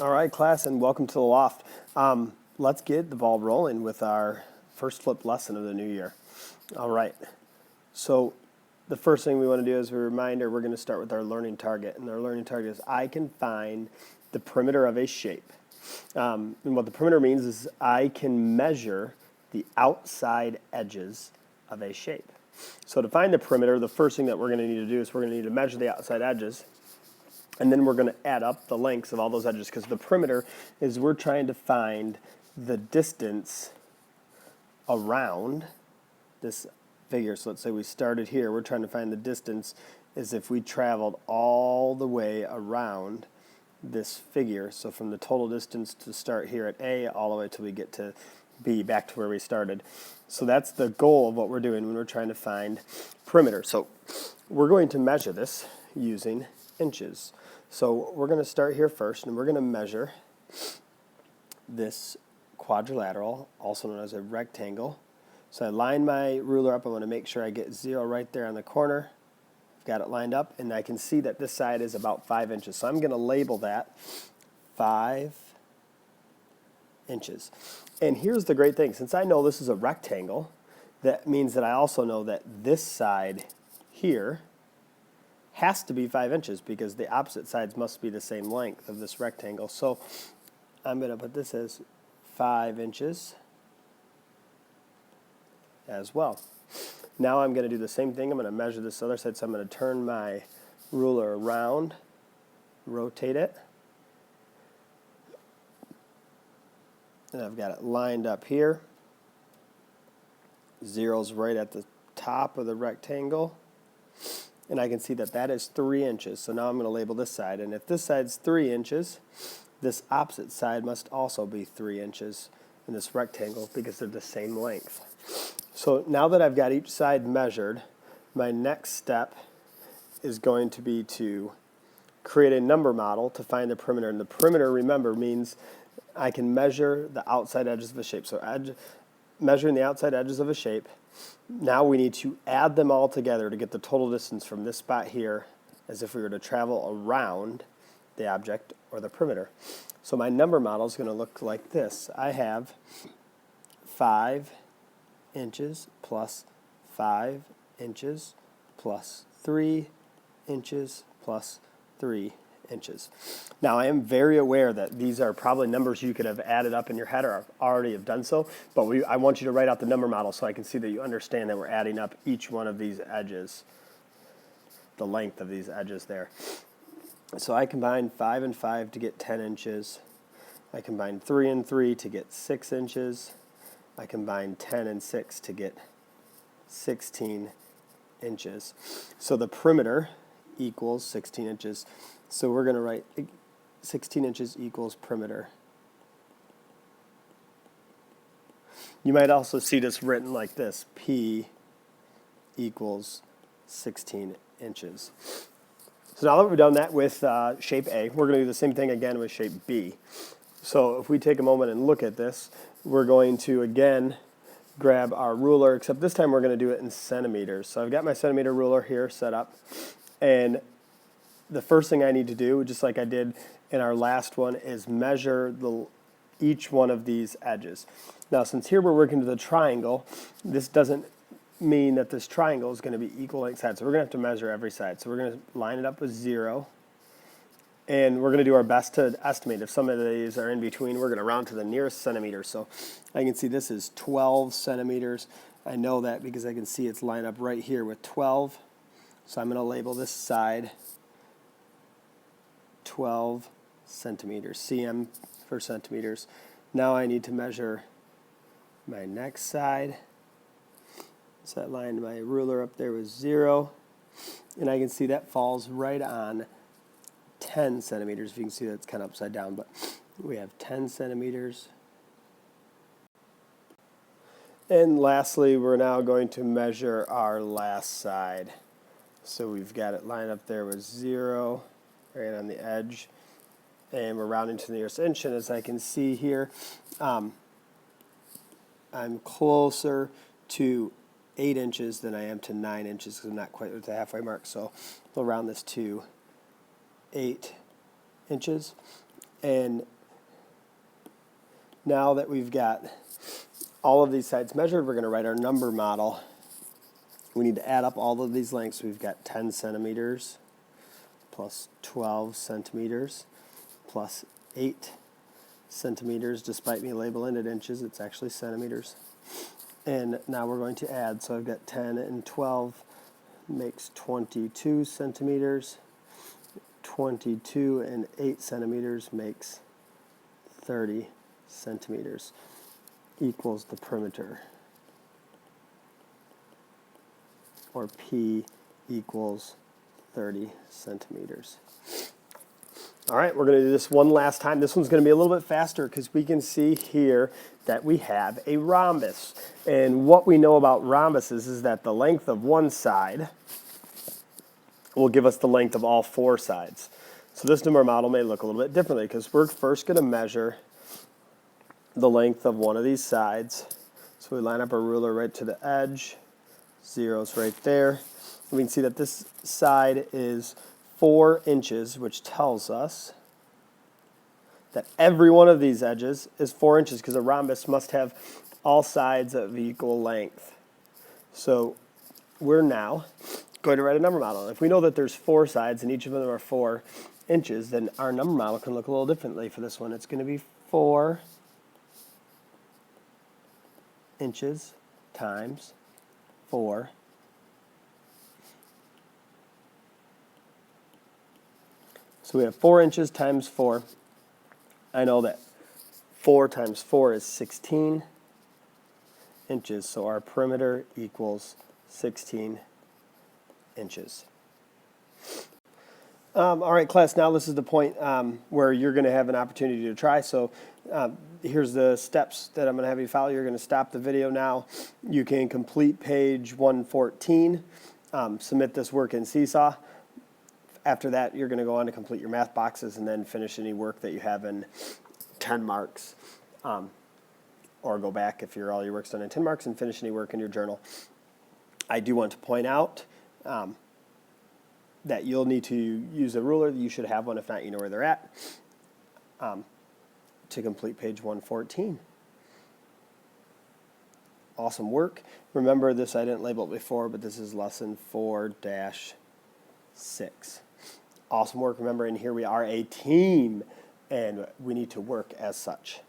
All right, class, and welcome to the loft. Let's get the ball rolling with our first flip lesson of the new year. All right, so the first thing we want to do as a reminder, we're going to start with our learning target. And our learning target is I can find the perimeter of a shape. And what the perimeter means is I can measure the outside edges of a shape. So to find the perimeter, the first thing that we're going to need to do is we're going to need to measure the outside edges. And then we're going to add up the lengths of all those edges, because the perimeter is we're trying to find the distance around this figure. So let's say we started here. We're trying to find the distance as if we traveled all the way around this figure. So from the total distance to start here at A all the way till we get to B, back to where we started. So that's the goal of what we're doing when we're trying to find perimeter. So we're going to measure this using inches. So we're going to start here first, and we're going to measure this quadrilateral, also known as a rectangle. So I line my ruler up. I want to make sure I get 0 right there on the corner. I've got it lined up, and I can see that this side is about 5 inches. So I'm going to label that 5 inches. And here's the great thing. Since I know this is a rectangle, that means that I also know that this side here has to be 5 inches, because the opposite sides must be the same length of this rectangle. So I'm going to put this as 5 inches as well. Now I'm going to do the same thing. I'm going to measure this other side. So I'm going to turn my ruler around, rotate it, and I've got it lined up here. 0's right at the top of the rectangle. And I can see that that is 3 inches. So now I'm going to label this side. And if this side's 3 inches, this opposite side must also be 3 inches in this rectangle, because they're the same length. So now that I've got each side measured, my next step is going to be to create a number model to find the perimeter. And the perimeter, remember, means I can measure the outside edges of a shape. So measuring the outside edges of a shape. Now we need to add them all together to get the total distance from this spot here, as if we were to travel around the object or the perimeter. So my number model is going to look like this. I have 5 inches plus 5 inches plus 3 inches plus 3 inches. Now I am very aware that these are probably numbers you could have added up in your head or already have done so, but I want you to write out the number model so I can see that you understand that we're adding up each one of these edges, the length of these edges there. So I combine 5 and 5 to get 10 inches. I combine 3 and 3 to get 6 inches. I combine 10 and 6 to get 16 inches. So the perimeter equals 16 inches. So we're going to write 16 inches equals perimeter. You might also see this written like this: P equals 16 inches. So now that we've done that with shape A, we're going to do the same thing again with shape B. So if we take a moment and look at this, we're going to again grab our ruler, except this time we're going to do it in centimeters. So I've got my centimeter ruler here set up, and the first thing I need to do, just like I did in our last one, is measure each one of these edges. Now, since here we're working to the triangle, this doesn't mean that this triangle is going to be equal length sides. So we're going to have to measure every side. So we're going to line it up with 0. And we're going to do our best to estimate. If some of these are in between, we're going to round to the nearest centimeter. So I can see this is 12 centimeters. I know that because I can see it's lined up right here with 12. So I'm going to label this side 12 centimeters, cm for centimeters. Now I need to measure my next side. So I lined my ruler up there with 0. And I can see that falls right on 10 centimeters. If you can see, that's kind of upside down, but we have 10 centimeters. And lastly, we're now going to measure our last side. So we've got it lined up there with 0, right on the edge, and we're rounding to the nearest inch. And as I can see here, I'm closer to 8 inches than I am to 9 inches, because I'm not quite at the halfway mark. So we'll round this to 8 inches. And now that we've got all of these sides measured, we're going to write our number model. We need to add up all of these lengths. We've got 10 centimeters plus 12 centimeters plus 8 centimeters. Despite me labeling it inches, it's actually centimeters. And now we're going to add. So I've got 10 and 12 makes 22 centimeters. 22 and 8 centimeters makes 30 centimeters equals the perimeter, or P equals 30 centimeters. All right, we're going to do this one last time. This one's going to be a little bit faster because we can see here that we have a rhombus. And what we know about rhombuses is that the length of one side will give us the length of all four sides. So this number model may look a little bit differently because we're first going to measure the length of one of these sides. So we line up our ruler right to the edge. Zero's right there. We can see that this side is 4 inches, which tells us that every one of these edges is 4 inches because a rhombus must have all sides of equal length. So we're now going to write a number model. If we know that there's 4 sides and each of them are 4 inches, then our number model can look a little differently for this one. It's going to be 4 inches times 4. So we have 4 inches times 4. I know that 4 times 4 is 16 inches, so our perimeter equals 16 inches. All right, class, now this is the point where you're going to have an opportunity to try. So here's the steps that I'm going to have you follow. You're going to stop the video now. You can complete page 114, submit this work in Seesaw. After that, you're going to go on to complete your math boxes and then finish any work that you have in 10 marks. Or go back if all your work's done in 10 marks and finish any work in your journal. I do want to point out that you'll need to use a ruler. You should have one. If not, you know where they're at, to complete page 114. Awesome work. Remember this, I didn't label it before, but this is lesson 4-6. Awesome work. Remember, in here we are a team, and we need to work as such.